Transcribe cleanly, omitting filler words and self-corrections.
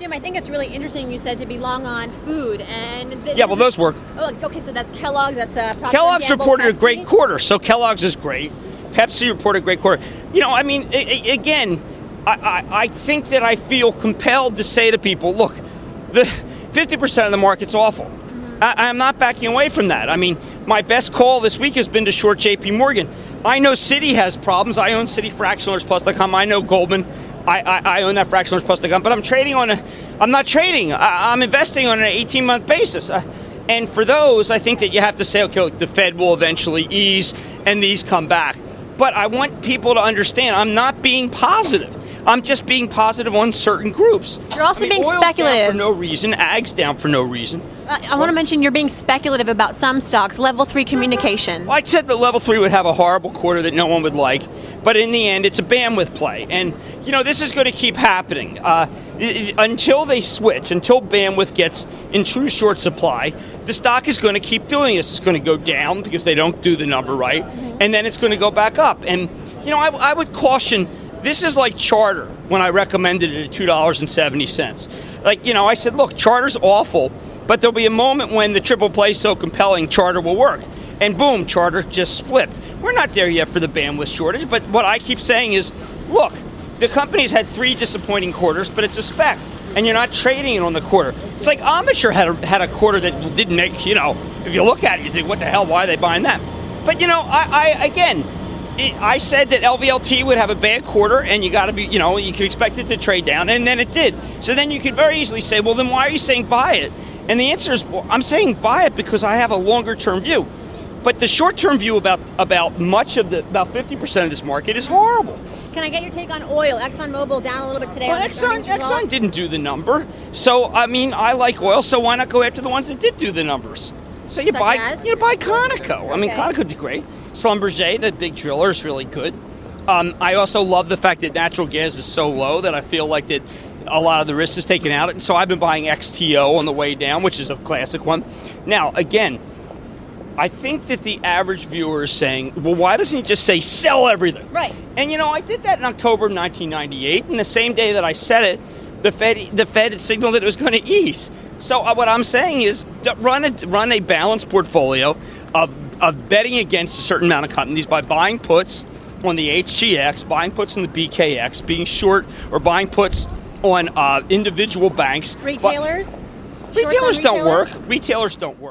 Jim, I think it's really interesting you said to be long on food. Yeah, well, those work. Oh, okay, so that's Kellogg's. That's Procter & Kellogg's Gamble, reported a Pepsi. great quarter, so Kellogg's is great. Pepsi reported a great quarter. Again, I think that I feel compelled to say to people, look, the 50% of the market's awful. Mm-hmm. I'm not backing away from that. I mean, my best call this week has been to short JP Morgan. I know Citi has problems. I own Citi fractionalersplus.com. I know Goldman. I own that fractionalersplus.com. But I'm trading I'm not trading. I'm investing on an 18-month basis. And for those, I think that you have to say, okay, look, the Fed will eventually ease and these come back. But I want people to understand I'm not being positive. I'm just being positive on certain groups. You're also being oil's speculative. Down for no reason. Ag's down for no reason. I want to mention you're being speculative about some stocks. Level 3 communication. Well, I said that level 3 would have a horrible quarter that no one would like, but in the end, it's a bandwidth play. And, this is going to keep happening until they switch, until bandwidth gets in true short supply. The stock is going to keep doing this. It's going to go down because they don't do the number right, and then it's going to go back up. And, I would caution, this is like Charter when I recommended it at $2.70. I said, look, Charter's awful, but there'll be a moment when the triple play is so compelling, Charter will work. And boom, Charter just flipped. We're not there yet for the bandwidth shortage, but what I keep saying is, look, the company's had 3 disappointing quarters, but it's a spec, and you're not trading it on the quarter. It's like Omniture had a quarter that didn't make, if you look at it, you think, what the hell, why are they buying that? But, I said that LVLT would have a bad quarter, and you got to be, you could expect it to trade down, and then it did. So then you could very easily say, well, then why are you saying buy it? And the answer is, well, I'm saying buy it because I have a longer-term view. But the short-term view about 50% of this market is horrible. Can I get your take on oil? ExxonMobil down a little bit today. Well, Exxon didn't do the number. So, I like oil, so why not go after the ones that did do the numbers? So you buy Conoco. Okay. I mean, Conoco did great. Schlumberger, the big driller, is really good. I also love the fact that natural gas is so low that I feel like that a lot of the risk is taken out. And so I've been buying XTO on the way down, which is a classic one. Now, again, I think that the average viewer is saying, well, why doesn't he just say sell everything? Right. And, I did that in October of 1998, and the same day that I said it, the Fed had signaled that it was going to ease. So what I'm saying is run a balanced portfolio of betting against a certain amount of companies by buying puts on the HGX, buying puts on the BKX, being short or buying puts on individual banks. Retailers? Retailers don't work. Retailers don't work.